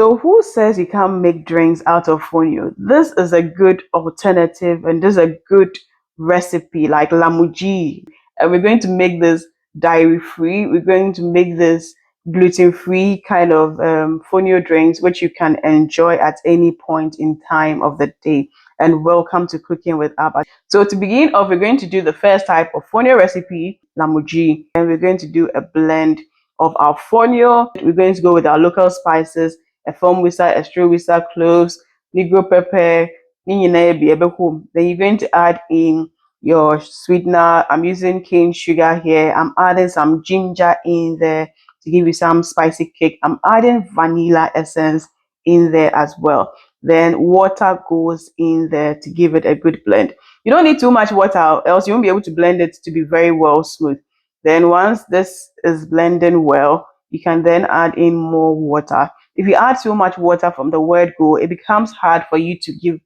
So who says you can't make drinks out of fonio? This is a good alternative and this is a good recipe like Lamugee. And we're going to make this dairy free. We're going to make this gluten free kind of fonio drinks which you can enjoy at any point in time of the day. And welcome to Cooking with Abba. So to begin off, we're going to do the first type of fonio recipe, Lamugee, and we're going to do a blend of our fonio. We're going to go with our local spices, Efom wisa, Esuro wisa, Cloves, Negro Pepper. Then you're going to add in your sweetener. I'm using cane sugar here. I'm adding some ginger in there to give you some spicy kick. I'm adding vanilla essence in there as well. Then water goes in there to give it a good blend. You don't need too much water, else you won't be able to blend it to be very well smooth. Then once this is blending well, you can then add in more water. If you add too much water from the word go, it becomes hard for you to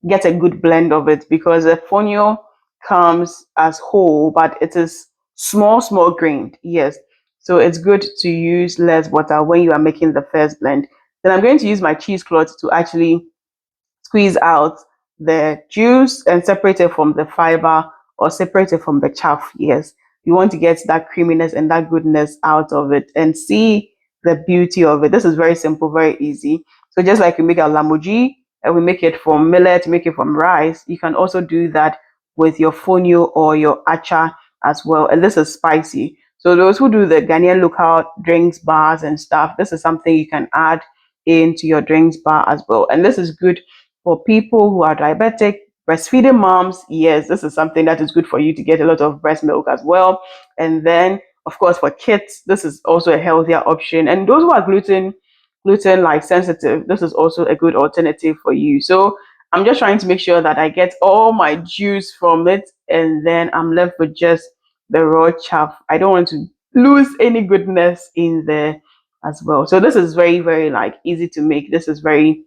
get a good blend of it because the fonio comes as whole, but it is small grained. Yes. So it's good to use less water when you are making the first blend. Then I'm going to use my cheesecloth to actually squeeze out the juice and separate it from the fiber or separate it from the chaff. Yes, you want to get that creaminess and that goodness out of it and see the beauty of it. This is very simple, very easy. So just like we make our Lamugee and we make it from millet, make it from rice, you can also do that with your fonio or your acha as well. And this is spicy. So those who do the Ghanaian local drinks bars and stuff, this is something you can add into your drinks bar as well. And this is good for people who are diabetic, breastfeeding moms. Yes, this is something that is good for you to get a lot of breast milk as well. And then, of course, for kids, this is also a healthier option. And those who are gluten like sensitive, this is also a good alternative for you. So I'm just trying to make sure that I get all my juice from it, and then I'm left with just the raw chaff. I don't want to lose any goodness in there as well. So this is very like easy to make. This is very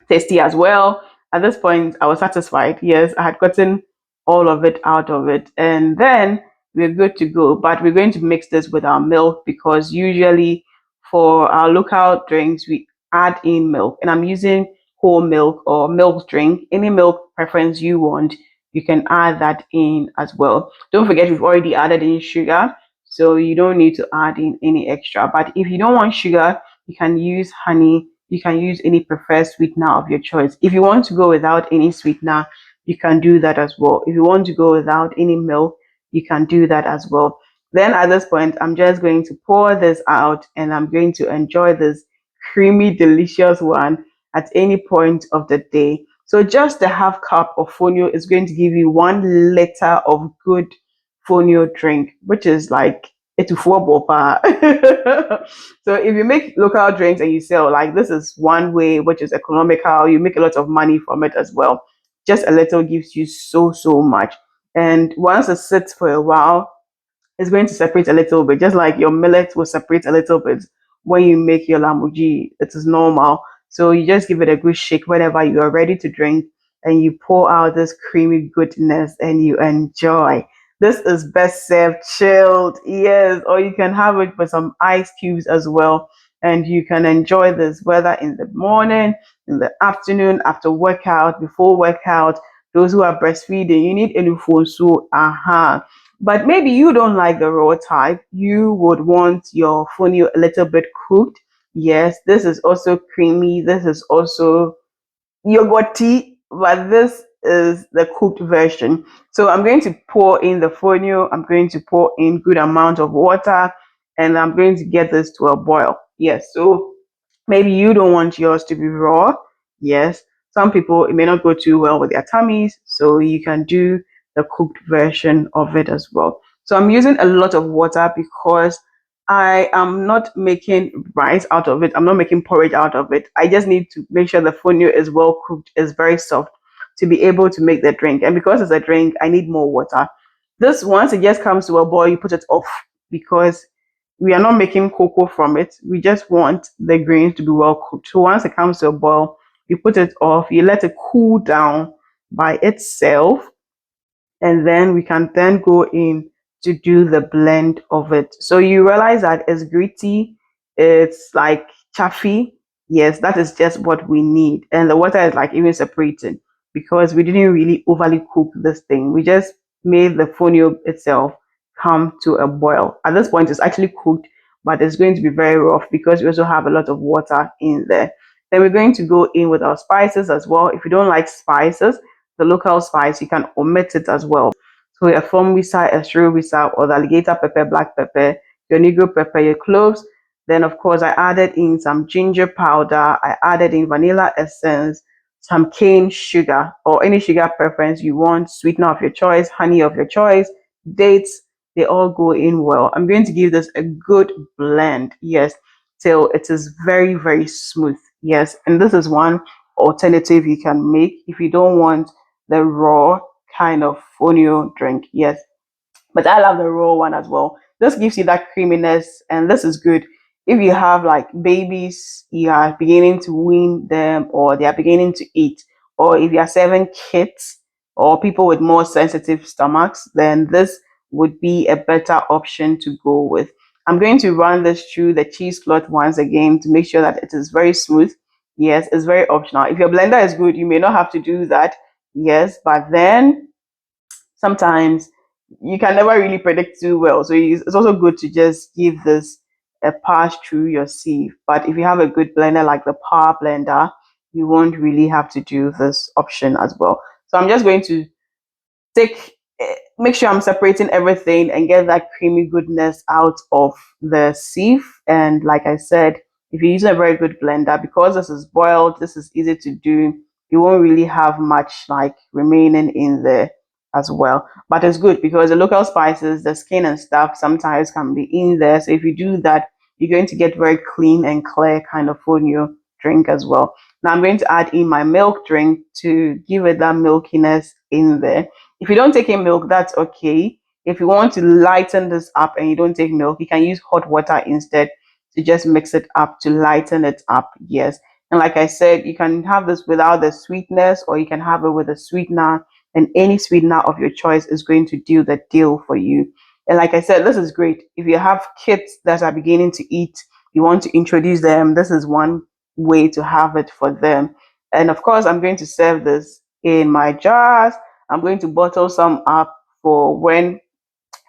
tasty as well. At this point, I was satisfied. Yes, I had gotten all of it out of it. And then we're good to go. But we're going to mix this with our milk because usually for our local drinks, we add in milk. And I'm using whole milk or milk drink. Any milk preference you want, you can add that in as well. Don't forget, we've already added in sugar. So you don't need to add in any extra. But if you don't want sugar, you can use honey. You can use any preferred sweetener of your choice. If you want to go without any sweetener, you can do that as well. If you want to go without any milk, you can do that as well. Then at this point, I'm just going to pour this out and I'm going to enjoy this creamy, delicious one at any point of the day. So just a half cup of fonio is going to give you 1 liter of good fonio drink, which is like etufuo bopa. So if you make local drinks and you sell, like this is one way which is economical, you make a lot of money from it as well. Just a little gives you so much. And once it sits for a while, it's going to separate a little bit, just like your millet will separate a little bit when you make your Lamugee. It is normal. So you just give it a good shake whenever you are ready to drink and you pour out this creamy goodness and you enjoy. This is best served chilled, yes, or you can have it with some ice cubes as well. And you can enjoy this whether in the morning, in the afternoon, after workout, before workout. Those who are breastfeeding, you need enufonsu, but maybe you don't like the raw type. You would want your fonio a little bit cooked. Yes, this is also creamy. This is also yogurty, but this is the cooked version. So I'm going to pour in the fonio. I'm going to pour in good amount of water, and I'm going to get this to a boil. Yes, so maybe you don't want yours to be raw. Yes, some people, it may not go too well with their tummies, so you can do the cooked version of it as well. So I'm using a lot of water because I am not making rice out of it. I'm not making porridge out of it. I just need to make sure the fonio is well cooked, is very soft to be able to make the drink. And because it's a drink, I need more water. This, once it just comes to a boil, you put it off because we are not making cocoa from it. We just want the grains to be well cooked. So once it comes to a boil, you put it off, you let it cool down by itself, and then we can then go in to do the blend of it. So you realize that it's gritty, it's like chaffy, Yes, that is just what we need. And the water is like even separating because we didn't really overly cook this thing. We just made the fonio itself come to a boil. At this point, it's actually cooked, but it's going to be very rough because we also have a lot of water in there. Then we're going to go in with our spices as well. If you don't like spices, the local spice, you can omit it as well. So your Efom wisa, Esuro wisa, or the alligator pepper, black pepper, your Negro pepper, your cloves. Then, of course, I added in some ginger powder. I added in vanilla essence, some cane sugar or any sugar preference you want, sweetener of your choice, honey of your choice, dates. They all go in well. I'm going to give this a good blend. Yes, till it is very, very smooth. Yes, and this is one alternative you can make if you don't want the raw kind of fonio drink. Yes, but I love the raw one as well. This gives you that creaminess, and this is good if you have like babies, you are beginning to wean them, or they are beginning to eat, or if you are serving kids or people with more sensitive stomachs, then this would be a better option to go with. I'm going to run this through the cheesecloth once again to make sure that it is very smooth. Yes, it's very optional. If your blender is good, you may not have to do that. Yes, but then sometimes you can never really predict too well. So it's also good to just give this a pass through your sieve. But if you have a good blender like the power blender, you won't really have to do this option as well. So I'm just going to take make sure I'm separating everything and get that creamy goodness out of the sieve. And like I said, if you're using a very good blender, because this is boiled, this is easy to do, you won't really have much like remaining in there as well. But it's good because the local spices, the skin and stuff sometimes can be in there. So if you do that, you're going to get very clean and clear kind of food in your drink as well. Now I'm going to add in my milk drink to give it that milkiness in there. If you don't take in milk, that's okay. If you want to lighten this up and you don't take milk, you can use hot water instead to just mix it up to lighten it up. Yes. And like I said, you can have this without the sweetness or you can have it with a sweetener, and any sweetener of your choice is going to do the deal for you. And like I said, this is great. If you have kids that are beginning to eat, you want to introduce them, this is one way to have it for them. And of course, I'm going to serve this in my jars. I'm going to bottle some up for when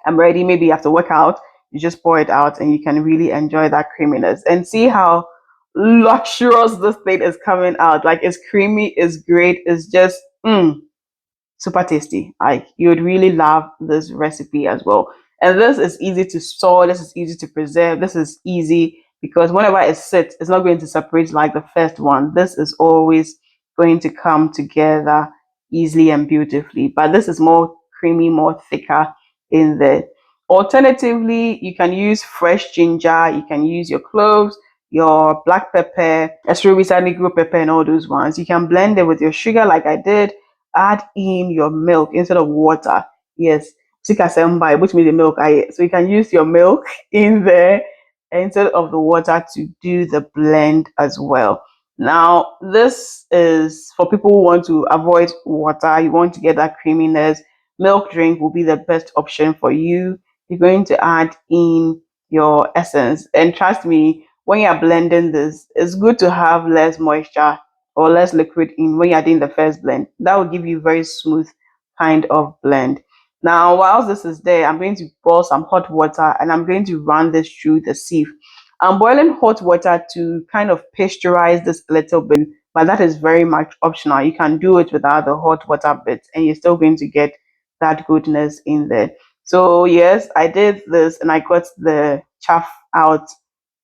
I'm ready. Maybe after workout, you just pour it out and you can really enjoy that creaminess and see how luxurious this thing is coming out. Like it's creamy, it's great, it's just super tasty. Like you would really love this recipe as well. And this is easy to store, this is easy to preserve, this is easy because whenever it sits, it's not going to separate like the first one. This is always going to come together easily and beautifully. But this is more creamy, more thicker in there. Alternatively, you can use fresh ginger, you can use your cloves, your black pepper, Esuro, Negro pepper, and all those ones. You can blend it with your sugar like I did. Add in your milk instead of water. Yes, sika semba, which means the milk. So you can use your milk in there instead of the water to do the blend as well. Now, this is for people who want to avoid water, you want to get that creaminess. Milk drink will be the best option for you. You're going to add in your essence. And trust me, when you're blending this, it's good to have less moisture or less liquid in when you're doing the first blend. That will give you very smooth kind of blend. Now, whilst this is there, I'm going to boil some hot water and I'm going to run this through the sieve. I'm boiling hot water to kind of pasteurize this a little bit, but that is very much optional. You can do it without the hot water bit and you're still going to get that goodness in there. So yes, I did this and I got the chaff out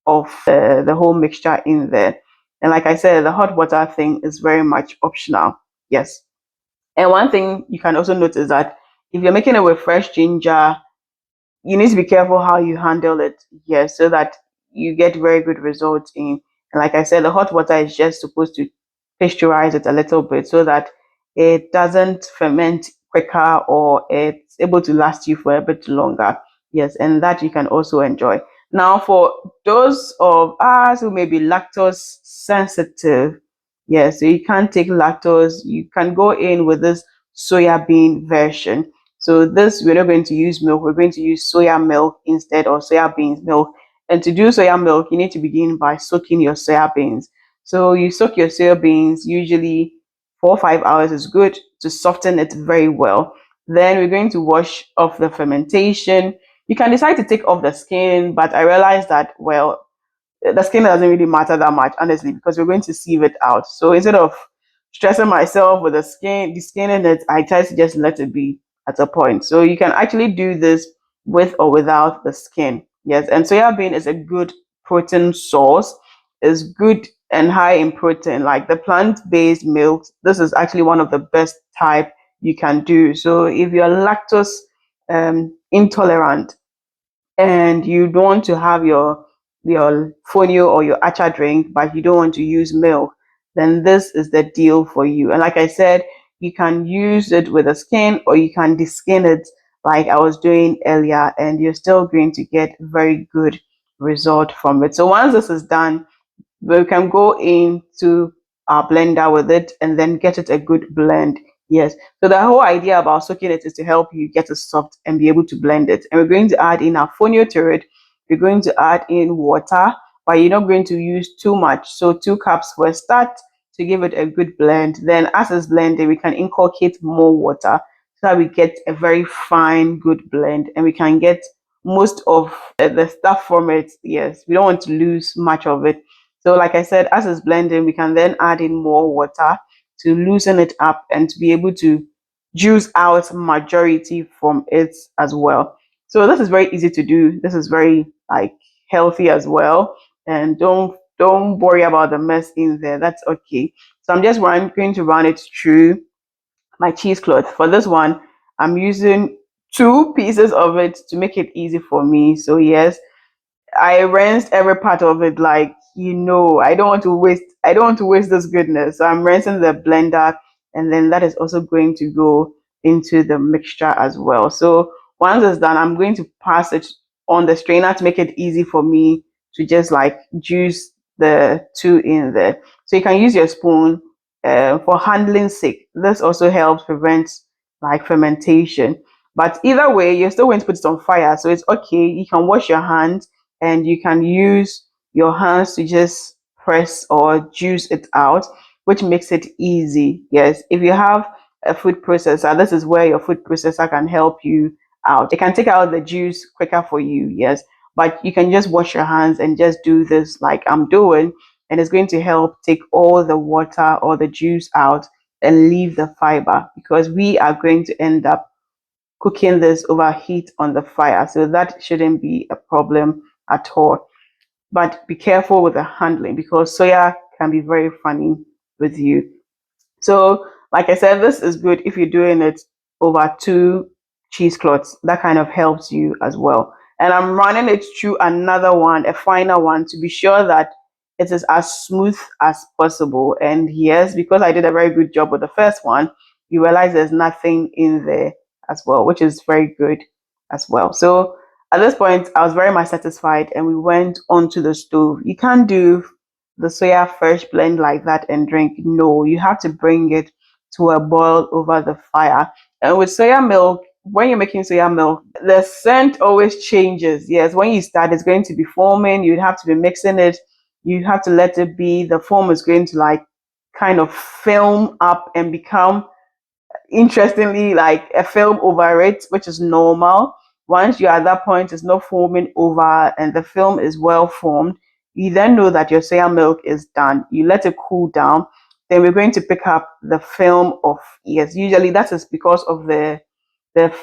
of the whole mixture in there. And like I said, the hot water thing is very much optional. Yes. And one thing you can also notice that if you're making it with fresh ginger, you need to be careful how you handle it. Yes, so that you get very good results in. And like I said, the hot water is just supposed to pasteurize it a little bit so that it doesn't ferment quicker or it's able to last you for a bit longer. Yes, and that you can also enjoy. Now, for those of us who may be lactose sensitive, yes, so you can't take lactose, you can go in with this soya bean version. So this, we're not going to use milk, we're going to use soya milk instead, or soya beans milk. And to do soya milk, you need to begin by soaking your soya beans. So you soak your soya beans, usually 4 or 5 hours is good to soften it very well. Then we're going to wash off the fermentation. You can decide to take off the skin, but I realized that, well, the skin doesn't really matter that much, honestly, because we're going to sieve it out. So instead of stressing myself with the skin in it, I try to just let it be at a point. So you can actually do this with or without the skin. Yes, and soya bean is a good protein source. Is good and high in protein. Like the plant-based milks, this is actually one of the best type you can do. So if you're lactose intolerant, and you don't want to have your fonio or your acha drink, but you don't want to use milk, then this is the deal for you. And like I said, you can use it with a skin or you can deskin it like I was doing earlier, and you're still going to get very good result from it. So once this is done, we can go into our blender with it and then get it a good blend. Yes. So the whole idea about soaking it is to help you get it soft and be able to blend it. And we're going to add in our fonio to it. We're going to add in water, but you're not going to use too much. So 2 cups for a start to give it a good blend. Then as it's blended, we can inculcate more water so that we get a very fine, good blend, and we can get most of the stuff from it. Yes, we don't want to lose much of it. So like I said, as it's blending, we can then add in more water to loosen it up and to be able to juice out majority from it as well. So this is very easy to do. This is very like healthy as well. And don't worry about the mess in there. That's okay. So I'm just going to run it through my cheesecloth. For this one, I'm using 2 pieces of it to make it easy for me. So yes, I rinsed every part of it, like, I don't want to waste this goodness. So I'm rinsing the blender, and then that is also going to go into the mixture as well. So once it's done, I'm going to pass it on the strainer to make it easy for me to just like juice the two in there. So you can use your spoon for handling sake. This also helps prevent like fermentation. But either way, you're still going to put it on fire. So it's okay. You can wash your hands and you can use your hands to just press or juice it out, which makes it easy. Yes, if you have a food processor, this is where your food processor can help you out. It can take out the juice quicker for you. Yes, but you can just wash your hands and just do this like I'm doing, and it's going to help take all the water or the juice out and leave the fiber, because we are going to end up cooking this over heat on the fire. So that shouldn't be a problem at all. But be careful with the handling, because soya can be very funny with you. So, like I said, this is good if you're doing it over 2 cheesecloths. That kind of helps you as well. And I'm running it through another one, a finer one, to be sure that it is as smooth as possible. And yes, because I did a very good job with the first one, you realize there's nothing in there as well, which is very good as well. So at this point, I was very much satisfied, and we went onto the stove. You can't do the soya fresh blend like that and drink. No, you have to bring it to a boil over the fire. And with soya milk, when you're making soya milk, the scent always changes. Yes, when you start, it's going to be foaming. You'd have to be mixing it. You have to let it be. The foam is going to like kind of film up and become, interestingly, like a film over it, which is normal. Once you're at that point, it's not foaming over and the film is well formed, you then know that your soya milk is done. You let it cool down. Then we're going to pick up the film of, yes, usually that is because of the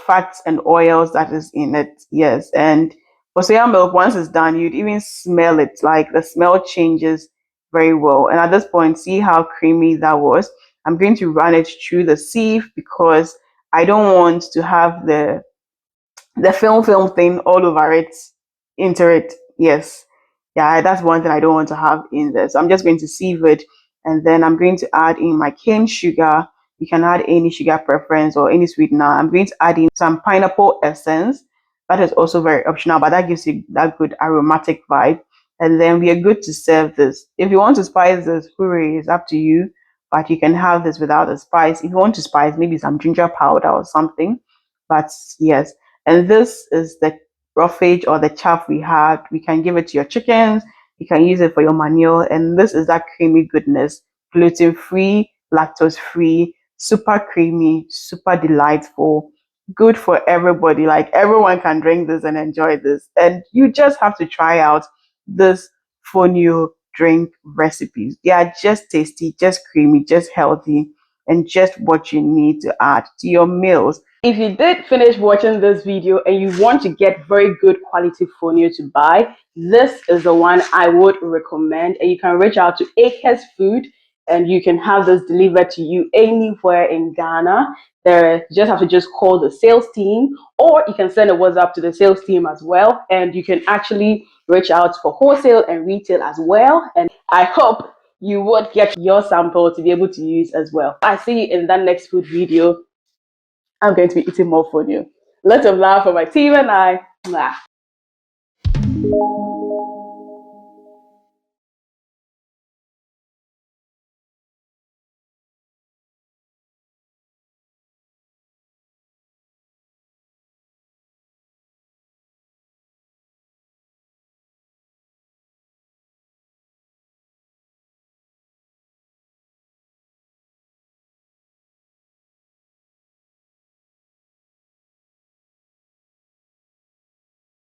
fats and oils that is in it. Yes. And for soya milk, once it's done, you'd even smell it. Like the smell changes very well. And at this point, see how creamy that was. I'm going to run it through the sieve because I don't want to have the film thing all over it, into it. Yes, yeah, that's one thing I don't want to have in there. So I'm just going to sieve it, and then I'm going to add in my cane sugar. You can add any sugar preference or any sweetener. I'm going to add in some pineapple essence. That is also very optional, but that gives you that good aromatic vibe. And then we are good to serve this. If you want to spice this, hooray, it's up to you. But you can have this without the spice. If you want to spice, maybe some ginger powder or something. But yes, and this is the roughage or the chaff we had. We can give it to your chickens. You can use it for your manure, and this is that creamy goodness, gluten free, lactose free, super creamy, super delightful, good for everybody. Like everyone can drink this and enjoy this. And you just have to try out this Fonio drink recipes. They are just tasty, just creamy, just healthy, and just what you need to add to your meals. If you did finish watching this video and you want to get very good quality Fonio to buy, this is the one I would recommend. And you can reach out to Acres Food and you can have this delivered to you anywhere in Ghana. There, you just have to just call the sales team, or you can send a WhatsApp to the sales team as well. And you can actually reach out for wholesale and retail as well. And I hope you would get your sample to be able to use as well. I see you in that next food video. I'm going to be eating more for you. Lots of love for my team and I. Mwah.